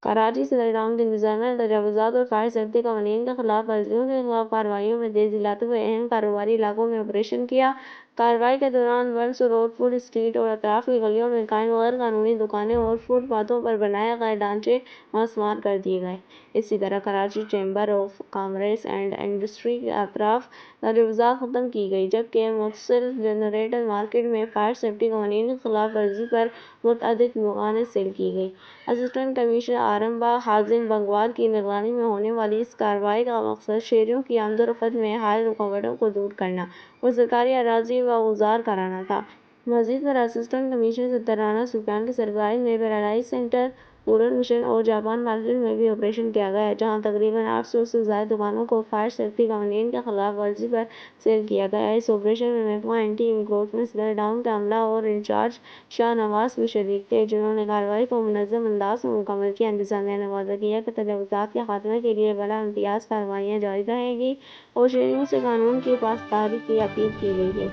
کراچی صدر ڈاؤن انتظامیہ نے تجاوزات اور فائر سیفٹی قوانین کی خلاف ورزیوں کے خلاف کارروائیوں میں تیزی لاتے ہوئے اہم کاروباری علاقوں میں آپریشن کیا۔ کارروائی کے دوران ونڈس روڈ، فوڈ اسٹریٹ اور اطراف کی گلیوں میں قائم غیر قانونی دکانیں اور فٹ پاتھوں پر بنائے گئے ڈھانچے مسمار کر دیے گئے۔ اسی طرح Karachi chamber of commerce and industry کے اطراف تجاوزات ختم کی گئی، جبکہ متصل جنریٹر مارکیٹ میں فائر سیفٹی قوانین کی خلاف ورزی پر متعدد دکانیں سیل کی گئیں۔ اسسٹنٹ کمشنر آرمبا حازم بنگوال کی نگرانی میں ہونے والی اس کارروائی کا مقصد شہریوں کی آمد و رفت میں حائل رکاوٹوں کو دور کرنا اور سرکاری اراضی واگزار کرانا تھا۔ مزید برآں، اسسٹنٹ کمشنر ستر رانا سفیان کی سربراہی میں پیراڈائز سینٹر، رورل مشن اور جاپان مارکیٹ میں بھی آپریشن کیا گیا، جہاں تقریباً 800 سے زائد دکانوں کو فائر سیفٹی قوانین کی خلاف ورزی پر سیل کیا گیا۔ اس آپریشن میں محکمہ اینٹی انکروچمنٹ، صدر ڈاؤن کا عملہ اور انچارج شاہ نواز بھی شریک تھے، جنہوں نے کارروائی کو منظم انداز میں مکمل کیا۔ انتظامیہ نے وعدہ کیا کہ تجاوزات کے خاتمے کے لیے بلا امتیاز کارروائیاں جاری رہیں گی اور شہریوں سے قانون کی پاسداری کی اپیل کی گئی ہے۔